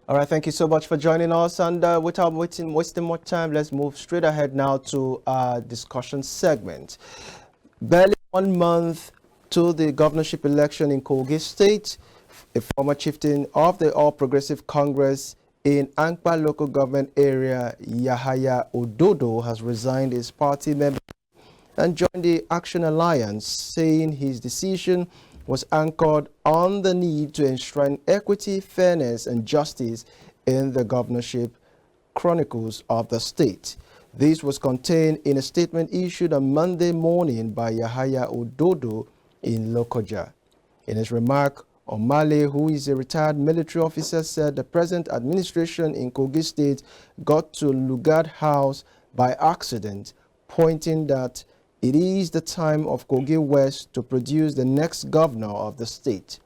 All right, thank you so much for joining us. And without wasting more time, let's move straight ahead now to our discussion segment. Barely 1 month to the governorship election in Kogi State, a former chieftain of the All Progressive Congress in Ankpa local government area, Yahaya Ododo, has resigned his party membership and joined the Action Alliance, saying his decision was anchored on the need to enshrine equity, fairness, and justice in the governorship chronicles of the state. This was contained in a statement issued on Monday morning by Yahaya Ododo in Lokoja. In his remark, Omale, who is a retired military officer, said the present administration in Kogi State got to Lugard House by accident, pointing that it is the time of Kogi West to produce the next governor of the state.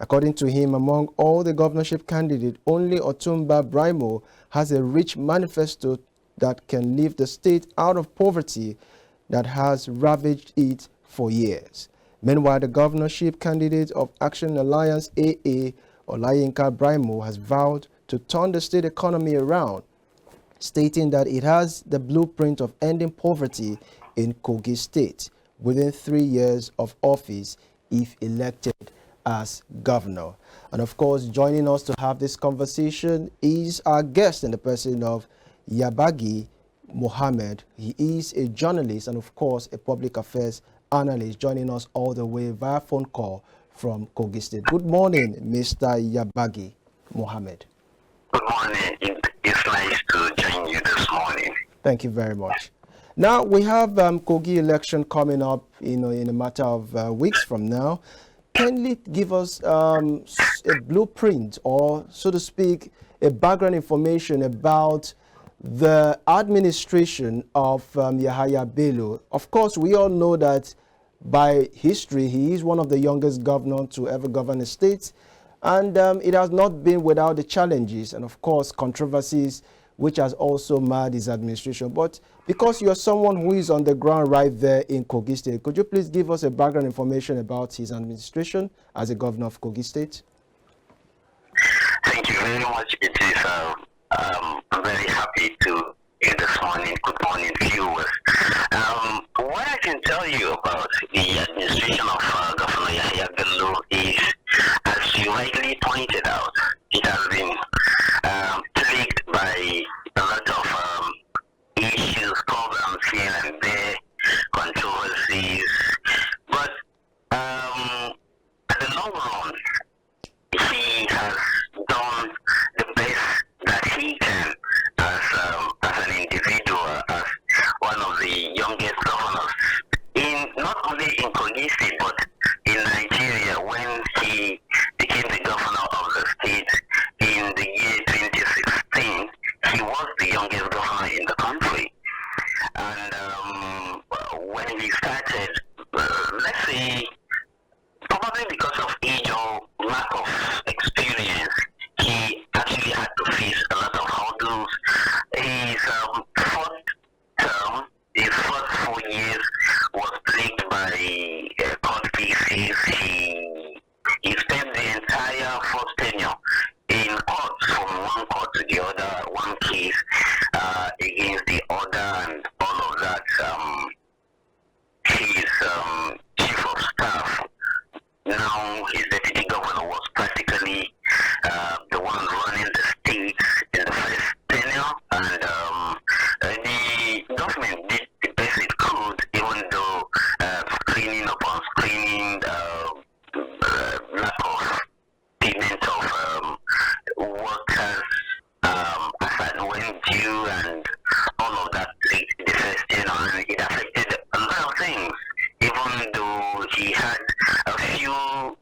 According to him, among all the governorship candidates, only Otumba Brimo has a rich manifesto that can lift the state out of poverty that has ravaged it for years. Meanwhile, the governorship candidate of Action Alliance AA, Olayinka Brimo, has vowed to turn the state economy around, stating that it has the blueprint of ending poverty in Kogi State within 3 years of office if elected as governor. And of course, joining us to have this conversation is our guest in the person of Yabagi Mohammed. He is a journalist and of course a public affairs analyst, joining us all the way via phone call from Kogi State. Good morning, Mr. Yabagi Mohammed. Good morning. It's nice to join you this morning. Thank you very much. Now we have Kogi election coming up, in a matter of weeks from now. Can you give us a blueprint, or so to speak, a background information about the administration of Yaya Bello? Of course, we all know that by history, he is one of the youngest governors to ever govern a state. And it has not been without the challenges and, of course, controversies, which has also marred his administration. But because you're someone who is on the ground right there in Kogi State, could you please give us a background information about his administration as a governor of Kogi State? Thank you very much. It is, I'm very happy to hear this morning. Good morning, viewers. What I can tell you about the administration of Governor Yaya Bello is, as you rightly pointed out, it has been plagued by a lot of issues, problems here and there, controversies. But at the long run, he has done the best that he can as an individual, as one of the youngest governors in not only in Kogi State but in Nigeria. When he became the governor of the state in the year 2016, he was the youngest governor in the country. And when he started, let's say, probably because of age or lack of experience, he actually had to face a lot of hurdles. His fourth term, his first 4 years, was plagued by court cases. He spent the entire first tenure in court, from one court to the other, one case against the other, and all of that. His chief of staff, now his deputy governor, was practically the one running the state in the first tenure, and the government did the best it could, even though screening upon screening, lack of payment of workers as and when due, and all of that plagued the first tenure, and it affected a lot of things, even though he had a few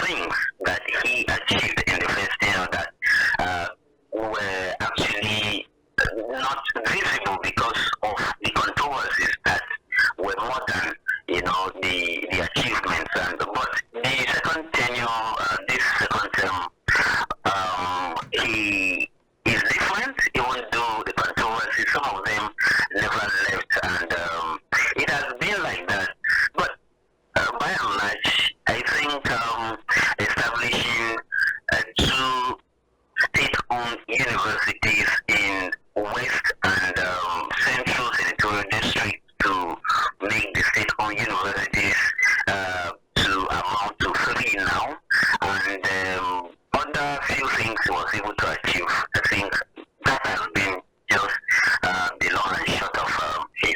things that he achieved in the first tenure that were actually not visible because of the controversies that were more than, the achievements. And but the second tenure, this second term, he is different, even though the controversies, some of them never left, and it has been like that. But by and large, I think establishing two state-owned universities in West and Central Senatorial District to make the state-owned universities to amount to three now, and other few things he was able to achieve. I think that has been just the long and short of his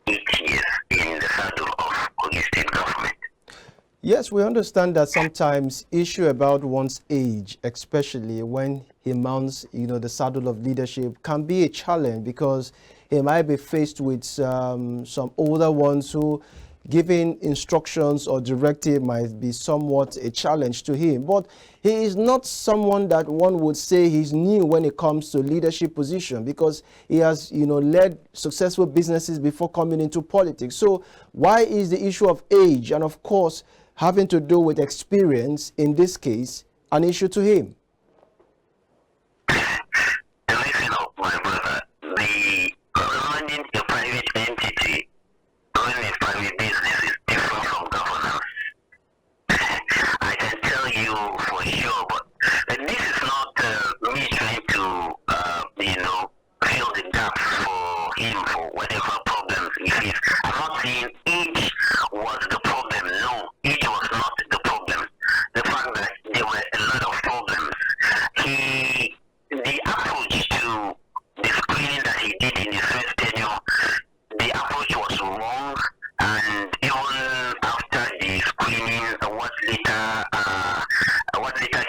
8 years in the saddle of Kogi State government. Yes, we understand that sometimes issue about one's age, especially when he mounts, the saddle of leadership, can be a challenge because he might be faced with some older ones who giving instructions or directive might be somewhat a challenge to him. But he is not someone that one would say he's new when it comes to leadership position because he has, led successful businesses before coming into politics. So why is the issue of age and of course having to do with experience in this case an issue to him? Listen up, my brother. The running a private entity, running a private business is different from governance. I can tell you for sure, but this is not me trying to, fill the gaps for him for whatever problems he faces. I'm not saying age was the problem. No, age was not the problem. The fact that there were a lot of problems. The approach to the screening that he did in his first tenure, the approach was wrong, and even after the screening, what later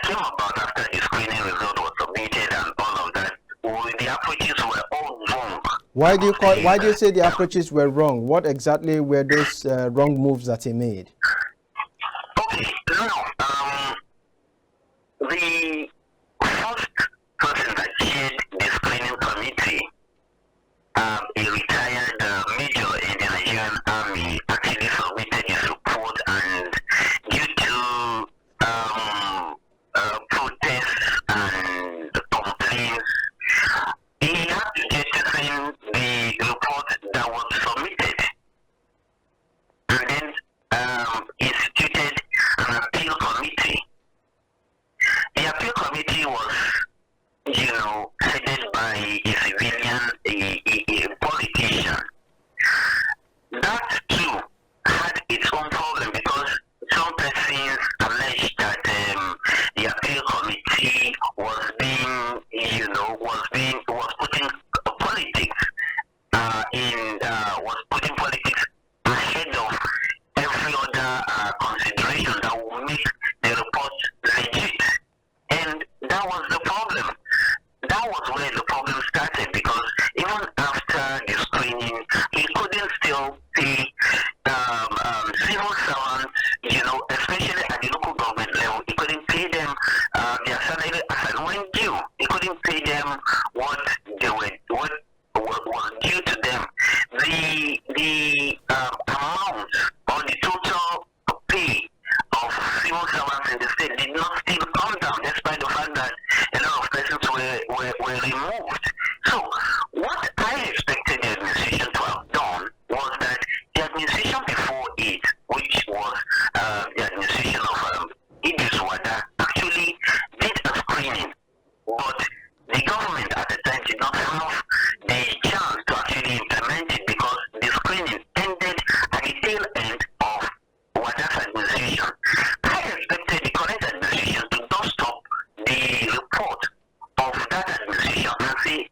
came about after the screening result was submitted and all of that, the approaches were all wrong. Why do you say the approaches were wrong? What exactly were those wrong moves that he made? Okay, now, the first person that chaired the screening committee, a retired major in the Nigerian Army, actually submitted his report, and due to protests and complaints, he had to jettison the report that was submitted, and then instituted an appeal committee. The appeal committee was, headed by a civilian, a politician. That too had its own problem because some persons alleged that the appeal committee was putting politics was putting politics ahead of every other consideration that will make the report legit. And that was the problem. That was where the problem started because even after the screening, he couldn't still pay civil servants, especially at the local government level, he couldn't pay them their salary as and when due. He couldn't pay them what was due to them. The amount or the total pay of civil servants in the state did not still come down, despite the fact that a lot of persons were removed. So, what I expected the administration to have done was that the administration before it, which was the administration of Idris Wada, actually did a screening, but the government at the time did not have the chance to actually implement it because the screening ended at the tail end of Wada's administration. I expected the current administration to dust up the report of that administration and say,